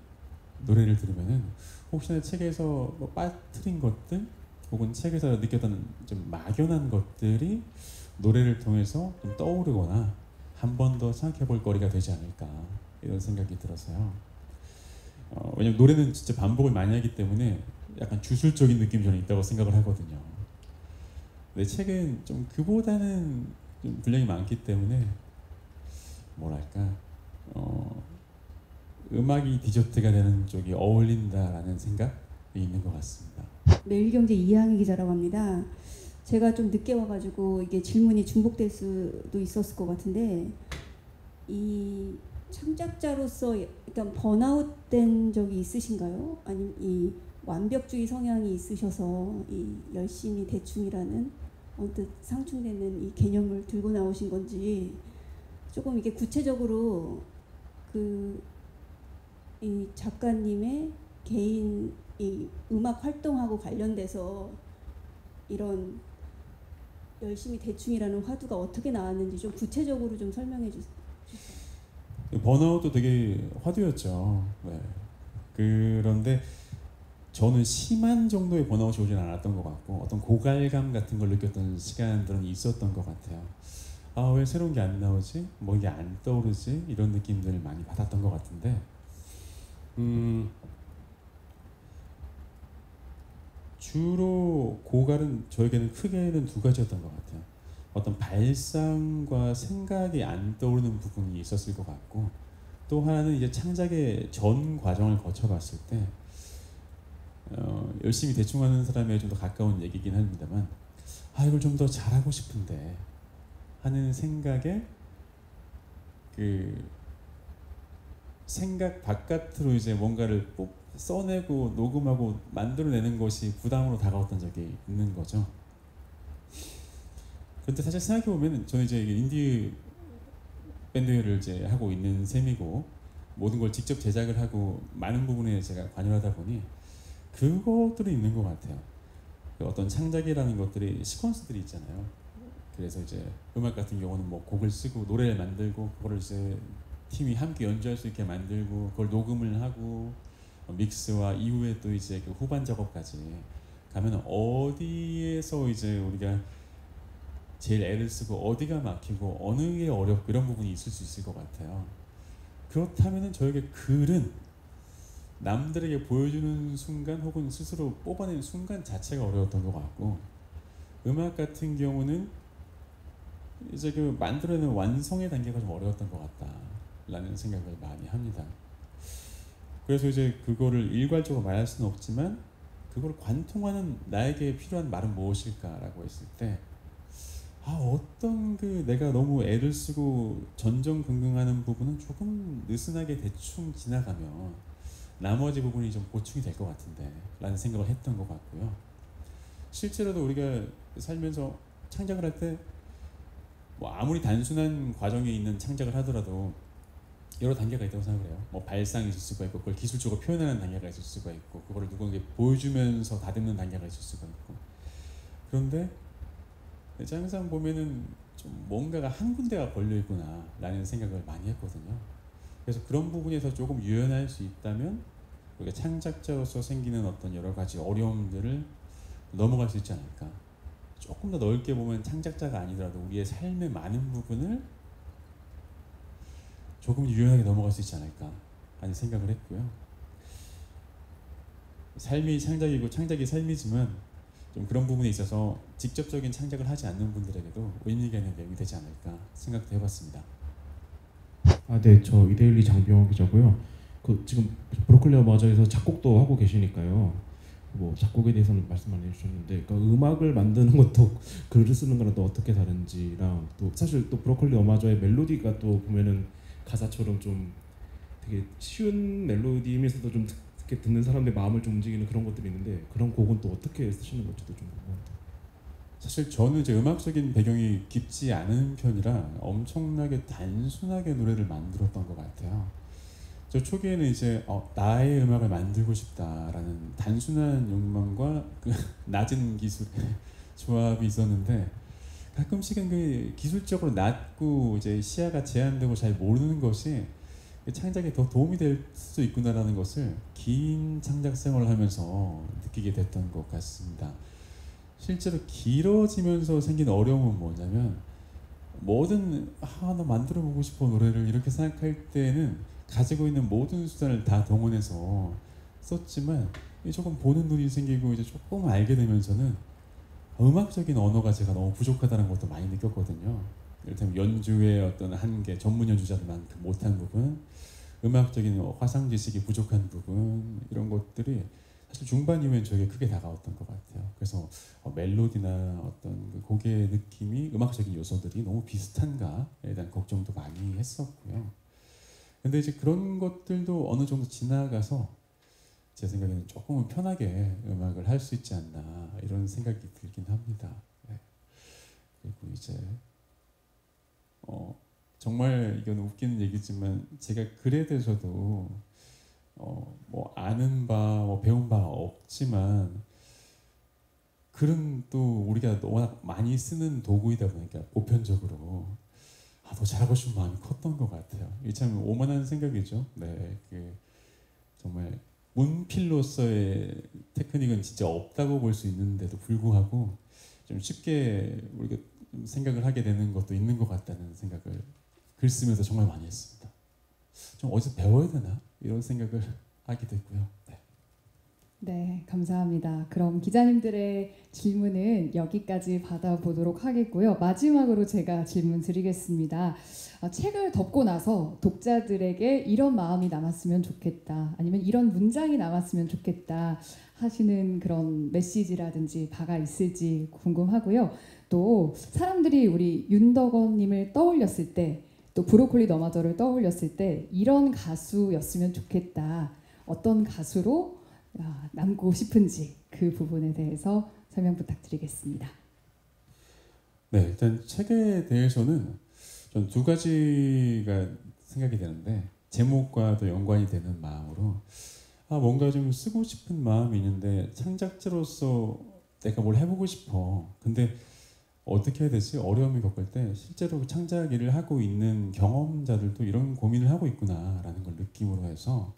Speaker 1: 노래를 들으면은 혹시나 책에서 뭐 빠뜨린 것들 혹은 책에서 느꼈던 좀 막연한 것들이 노래를 통해서 좀 떠오르거나 한 번 더 생각해 볼 거리가 되지 않을까 이런 생각이 들어서요. 왜냐면 노래는 진짜 반복을 많이 하기 때문에 약간 주술적인 느낌이 저는 있다고 생각을 하거든요. 내 책은 좀 그보다는 좀 분량이 많기 때문에 뭐랄까 음악이 디저트가 되는 쪽이 어울린다라는 생각이 있는 것 같습니다.
Speaker 7: 매일경제 이항희 기자라고 합니다. 제가 좀 늦게 와가지고 이게 질문이 중복될 수도 있었을 것 같은데 이 창작자로서 일단 번아웃된 적이 있으신가요? 아니면 이 완벽주의 성향이 있으셔서 이 열심히 대충이라는 언뜻 상충되는 이 개념을 들고 나오신 건지 조금 이게 구체적으로 이 작가님의 개인 이 음악 활동하고 관련돼서 이런 열심히 대충이라는 화두가 어떻게 나왔는지 좀 구체적으로 좀 설명해 주세요.
Speaker 1: 번아웃도 되게 화두였죠. 네. 그런데 저는 심한 정도의 번아웃이 오진 않았던 것 같고 어떤 고갈감 같은 걸 느꼈던 시간들은 있었던 것 같아요. 아, 왜 새로운 게 안 나오지? 뭐 이게 안 떠오르지? 이런 느낌들을 많이 받았던 것 같은데 주로 고갈은 저에게는 크게는 두 가지였던 것 같아요. 어떤 발상과 생각이 안 떠오르는 부분이 있었을 것 같고 또 하나는 이제 창작의 전 과정을 거쳐봤을 때 열심히 대충하는 사람에 좀 더 가까운 얘기긴 합니다만 이걸 좀 더 잘하고 싶은데 하는 생각에 그 생각 바깥으로 이제 뭔가를 써내고 녹음하고 만들어내는 것이 부담으로 다가왔던 적이 있는 거죠. 그런데 사실 생각해보면 저는 이제 인디 밴드를 이제 하고 있는 셈이고 모든 걸 직접 제작을 하고 많은 부분에 제가 관여하다 보니 그것들이 있는 것 같아요. 어떤 창작이라는 것들이 시퀀스들이 있잖아요. 그래서 이제 음악 같은 경우는 뭐 곡을 쓰고 노래를 만들고 그거를 이제 팀이 함께 연주할 수 있게 만들고 그걸 녹음을 하고 믹스와 이후에 또 이제 그 후반 작업까지 가면 어디에서 이제 우리가 제일 애를 쓰고 어디가 막히고 어느 게 어렵고 이런 부분이 있을 수 있을 것 같아요. 그렇다면은 저에게 글은 남들에게 보여주는 순간 혹은 스스로 뽑아내는 순간 자체가 어려웠던 것 같고 음악 같은 경우는 이제 그 만들어내는 완성의 단계가 좀 어려웠던 것 같다라는 생각을 많이 합니다. 그래서 이제 그거를 일괄적으로 말할 수는 없지만 그걸 관통하는 나에게 필요한 말은 무엇일까라고 했을 때 어떤 그 내가 너무 애를 쓰고 전전긍긍하는 부분은 조금 느슨하게 대충 지나가면 나머지 부분이 좀 보충이 될 것 같은데 라는 생각을 했던 것 같고요. 실제로도 우리가 살면서 창작을 할 때 뭐 아무리 단순한 과정에 있는 창작을 하더라도 여러 단계가 있다고 생각을 해요. 뭐 발상이 있을 수가 있고 그걸 기술적으로 표현하는 단계가 있을 수가 있고 그거를 누군가에게 보여주면서 다듬는 단계가 있을 수가 있고 그런데 항상 보면은 좀 뭔가가 한 군데가 걸려 있구나 라는 생각을 많이 했거든요. 그래서 그런 부분에서 조금 유연할 수 있다면 우리가 창작자로서 생기는 어떤 여러 가지 어려움들을 넘어갈 수 있지 않을까. 조금 더 넓게 보면 창작자가 아니더라도 우리의 삶의 많은 부분을 조금 유연하게 넘어갈 수 있지 않을까 하는 생각을 했고요. 삶이 창작이고 창작이 삶이지만 좀 그런 부분에 있어서 직접적인 창작을 하지 않는 분들에게도 의미가 있는 내용이 되지 않을까 생각도 해봤습니다.
Speaker 8: 네, 저 이데일리 장병호 기자고요. 지금 브로콜리 어마저에서 작곡도 하고 계시니까요. 뭐 작곡에 대해서는 말씀 안 해주셨는데, 그러니까 음악을 만드는 것도 글을 쓰는 거랑 또 어떻게 다른지랑 또 사실 또 브로콜리 어마저의 멜로디가 또 보면은 가사처럼 좀 되게 쉬운 멜로디이면서도 좀 이렇게 듣는 사람들의 마음을 좀 움직이는 그런 것들이 있는데 그런 곡은 또 어떻게 쓰시는 건지도 좀 궁금합니다.
Speaker 1: 사실 저는 이제 음악적인 배경이 깊지 않은 편이라 엄청나게 단순하게 노래를 만들었던 것 같아요. 저 초기에는 이제 나의 음악을 만들고 싶다라는 단순한 욕망과 그 낮은 기술의 조합이 있었는데 가끔씩은 그 기술적으로 낮고 이제 시야가 제한되고 잘 모르는 것이 창작에 더 도움이 될 수 있구나라는 것을 긴 창작 생활을 하면서 느끼게 됐던 것 같습니다. 실제로 길어지면서 생긴 어려움은 뭐냐면 뭐든 나 만들어 보고 싶어 노래를 이렇게 생각할 때는 가지고 있는 모든 수단을 다 동원해서 썼지만 조금 보는 눈이 생기고 이제 조금 알게 되면서는 음악적인 언어가 제가 너무 부족하다는 것도 많이 느꼈거든요. 이를테면 연주의 어떤 한계, 전문 연주자들만큼 못한 부분, 음악적인 화상 지식이 부족한 부분, 이런 것들이 사실 중반 이후엔 저에게 크게 다가왔던 것 같아요. 그래서 멜로디나 어떤 그 곡의 느낌이, 음악적인 요소들이 너무 비슷한가에 대한 걱정도 많이 했었고요. 근데 이제 그런 것들도 어느 정도 지나가서 제 생각에는 조금은 편하게 음악을 할 수 있지 않나 이런 생각이 들긴 합니다. 네. 그리고 이제 정말 이건 웃기는 얘기지만 제가 글에 대해서도 뭐 아는 바, 뭐 배운 바 없지만 글은 또 우리가 워낙 많이 쓰는 도구이다 보니까 보편적으로 더 잘하고 싶은 마음이 컸던 것 같아요. 이게 참 오만한 생각이죠. 네, 정말 문필로서의 테크닉은 진짜 없다고 볼 수 있는데도 불구하고 좀 쉽게 우리가 좀 생각을 하게 되는 것도 있는 것 같다는 생각을 글 쓰면서 정말 많이 했습니다. 좀 어디서 배워야 되나 이런 생각을 하게 됐고요. 네.
Speaker 2: 네, 감사합니다. 그럼 기자님들의 질문은 여기까지 받아보도록 하겠고요. 마지막으로 제가 질문 드리겠습니다. 책을 덮고 나서 독자들에게 이런 마음이 남았으면 좋겠다, 아니면 이런 문장이 남았으면 좋겠다 하시는 그런 메시지라든지 바가 있을지 궁금하고요. 또 사람들이 우리 윤덕원님을 떠올렸을 때, 또 브로콜리 너마저를 떠올렸을 때 이런 가수였으면 좋겠다, 어떤 가수로 남고 싶은지 그 부분에 대해서 설명 부탁드리겠습니다.
Speaker 1: 네, 일단 책에 대해서는 전 두 가지가 생각이 되는데, 제목과도 연관이 되는 마음으로 뭔가 좀 쓰고 싶은 마음이 있는데 창작자로서 내가 뭘 해보고 싶어. 근데 어떻게 해야 되지? 어려움을 겪을 때 실제로 창작 일을 하고 있는 경험자들도 이런 고민을 하고 있구나라는 걸 느낌으로 해서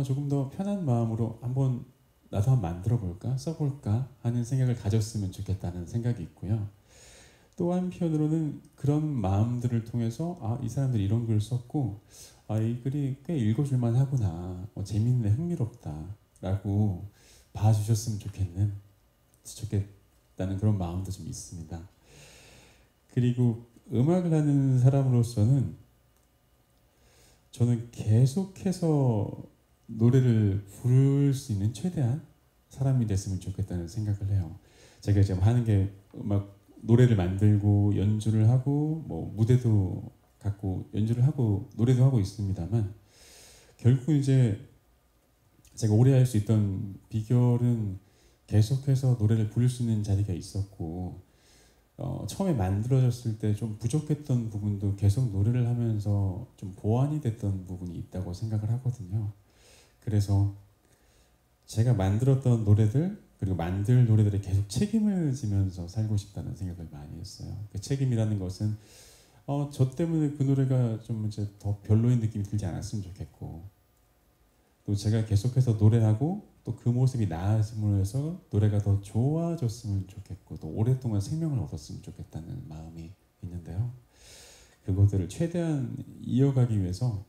Speaker 1: 조금 더 편한 마음으로 한번 나도 한번 만들어 볼까, 써볼까 하는 생각을 가졌으면 좋겠다는 생각이 있고요. 또 한편으로는 그런 마음들을 통해서 이 사람들이 이런 글을 썼고 이 글이 꽤 읽어줄만 하구나, 재밌네, 흥미롭다라고 봐주셨으면 좋겠다는 그런 마음도 좀 있습니다. 그리고 음악을 하는 사람으로서는 저는 계속해서 노래를 부를 수 있는 최대한 사람이 됐으면 좋겠다는 생각을 해요. 제가 지금 하는 게 노래를 만들고 연주를 하고 뭐 무대도 갖고 연주를 하고 노래도 하고 있습니다만, 결국 이제 제가 오래 할 수 있던 비결은 계속해서 노래를 부를 수 있는 자리가 있었고, 처음에 만들어졌을 때 좀 부족했던 부분도 계속 노래를 하면서 좀 보완이 됐던 부분이 있다고 생각을 하거든요. 그래서 제가 만들었던 노래들, 그리고 만들 노래들에 계속 책임을 지면서 살고 싶다는 생각을 많이 했어요. 그 책임이라는 것은 저 때문에 그 노래가 좀 이제 더 별로인 느낌이 들지 않았으면 좋겠고, 또 제가 계속해서 노래하고 또 그 모습이 나아짐으로 해서 노래가 더 좋아졌으면 좋겠고, 또 오랫동안 생명을 얻었으면 좋겠다는 마음이 있는데요. 그것들을 최대한 이어가기 위해서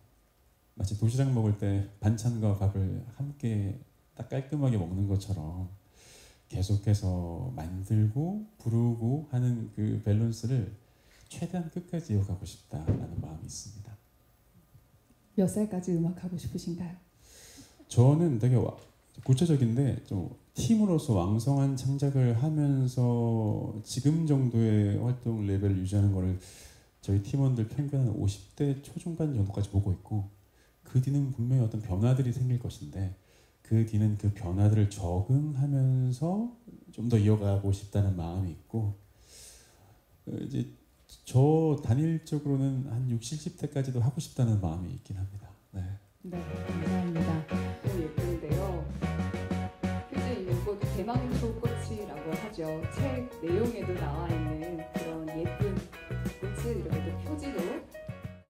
Speaker 1: 마치 도시락 먹을 때 반찬과 밥을 함께 딱 깔끔하게 먹는 것처럼 계속해서 만들고 부르고 하는 그 밸런스를 최대한 끝까지 이어가고 싶다라는 마음이 있습니다.
Speaker 2: 몇 살까지 음악하고 싶으신가요?
Speaker 1: 저는 되게 구체적인데 좀 팀으로서 왕성한 창작을 하면서 지금 정도의 활동 레벨을 유지하는 거를 저희 팀원들 평균 한 50대 초중반 정도까지 보고 있고, 그 뒤는 분명히 어떤 변화들이 생길 것인데 그 뒤는 그 변화들을 적응하면서 좀 더 이어가고 싶다는 마음이 있고, 이제 저 단일적으로는 한 60, 70대까지도 하고 싶다는 마음이 있긴 합니다. 네.
Speaker 2: 네, 감사합니다. 너무 예쁜데요. 표지에 있는 꽃 대망초꽃이라고 하죠. 책 내용에도 나와 있는 그런 예쁜 꽃을 이렇게 또 표지로